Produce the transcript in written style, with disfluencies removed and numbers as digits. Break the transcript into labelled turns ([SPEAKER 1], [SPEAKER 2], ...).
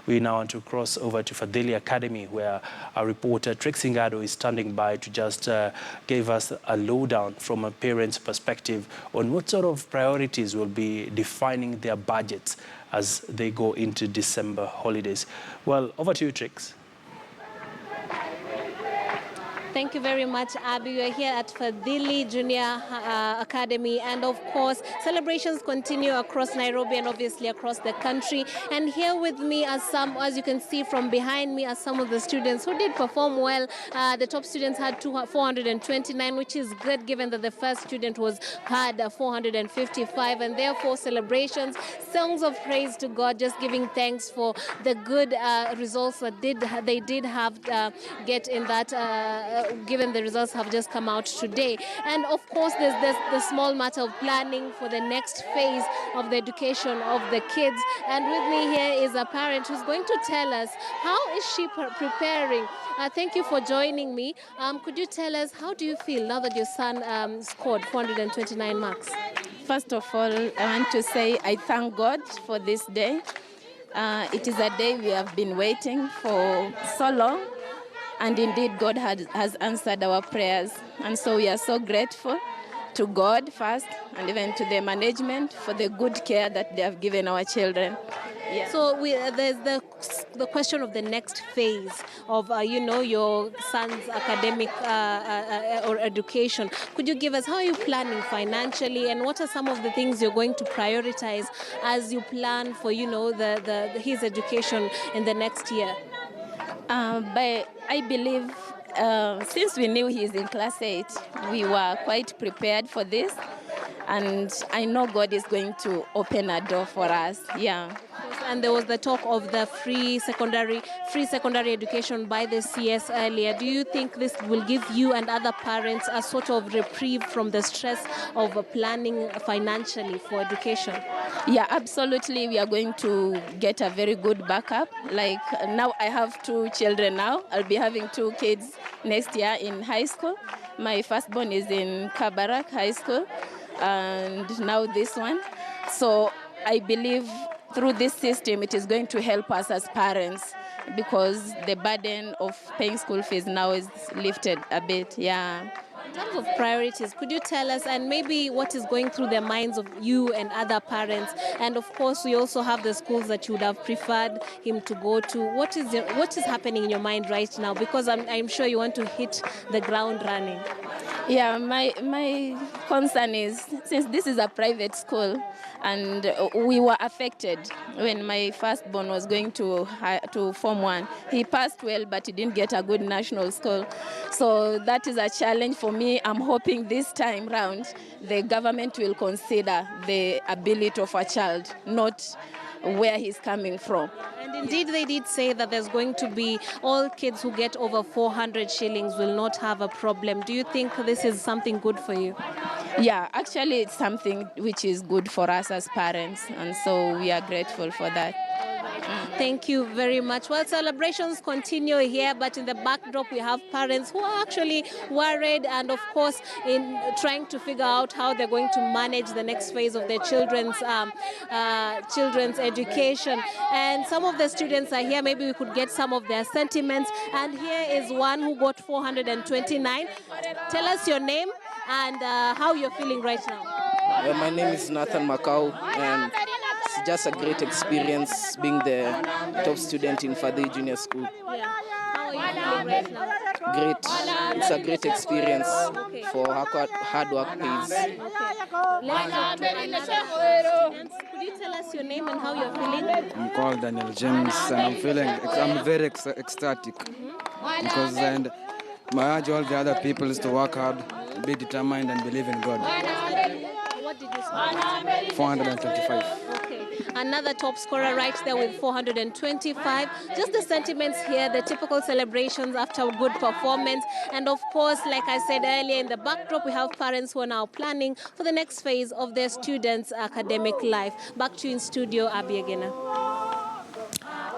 [SPEAKER 1] We now want to cross over to Fadhili Academy, where our reporter Trixie Ngado is standing by to just give us a lowdown from a parent's perspective on what sort of priorities will be defining their budgets as they go into December holidays. Well, over to you, Trix.
[SPEAKER 2] Thank you very much, Abby. We are here at Fadhili Junior Academy, and of course, celebrations continue across Nairobi and obviously across the country. And here with me are some, as you can see from behind me, are some of the students who did perform well. The top students had 429, which is good given that the first student had 455, and therefore celebrations, songs of praise to God, just giving thanks for the good results that they did have get in that. Given the results have just come out today. And of course, there's the small matter of planning for the next phase of the education of the kids. And with me here is a parent who's going to tell us how is she preparing. Thank you for joining me. Could you tell us, how do you feel now that your son scored 429 marks?
[SPEAKER 3] First of all, I want to say I thank God for this day. It is a day we have been waiting for so long. And indeed, God has answered our prayers. And so we are so grateful to God first, and even to the management for the good care that they have given our children. Yeah.
[SPEAKER 2] So there's the question of the next phase of, your son's academic or education. Could you give us, how are you planning financially, and what are some of the things you're going to prioritize as you plan for, his education in the next year?
[SPEAKER 3] But I believe since we knew he's in class 8, we were quite prepared for this. And I know God is going to open a door for us. Yeah.
[SPEAKER 2] And there was the talk of the free secondary education by the CS earlier. Do you think this will give you and other parents a sort of reprieve from the stress of planning financially for education?
[SPEAKER 3] Yeah, absolutely. We are going to get a very good backup. Like now I have 2 children now. I'll be having 2 kids next year in high school. My firstborn is in Kabarak High School, and now this one. So I believe through this system, it is going to help us as parents, because the burden of paying school fees now is lifted a bit. Yeah.
[SPEAKER 2] In terms of priorities, could you tell us, and maybe what is going through the minds of you and other parents? And of course, we also have the schools that you would have preferred him to go to. What is happening in your mind right now? Because I'm sure you want to hit the ground running.
[SPEAKER 3] Yeah, my concern is, since this is a private school, and we were affected when my firstborn was going to Form 1. He passed well, but he didn't get a good national school. So that is a challenge for me. I'm hoping this time round, the government will consider the ability of a child, not where he's coming from.
[SPEAKER 2] And indeed, they did say that there's going to be all kids who get over 400 shillings will not have a problem. Do you think this is something good for you?
[SPEAKER 3] Yeah, actually, it's something which is good for us as parents, and so we are grateful for that.
[SPEAKER 2] Thank you very much. Well, celebrations continue here, but in the backdrop, we have parents who are actually worried and, of course, in trying to figure out how they're going to manage the next phase of their children's education. And some of the students are here. Maybe we could get some of their sentiments. And here is one who got 429. Tell us your name and how you're feeling right now.
[SPEAKER 4] My name is Nathan Macau, and it's just a great experience being the top student in Fadhili Junior School.
[SPEAKER 2] Yeah. How are you feeling right now?
[SPEAKER 4] Great. It's a great experience for hard work pays.
[SPEAKER 2] Okay. Let's talk to another student. Could you tell us your name and how you're feeling?
[SPEAKER 5] I'm called Daniel James, and I'm very ecstatic because I urge all the other people is to work hard, be determined, and believe in God.
[SPEAKER 2] What did you score?
[SPEAKER 5] 425.
[SPEAKER 2] Okay. Another top scorer right there with 425. Just the sentiments here, the typical celebrations after a good performance. And of course, like I said earlier, in the backdrop, we have parents who are now planning for the next phase of their students' academic life. Back to you in studio, Abby Agena.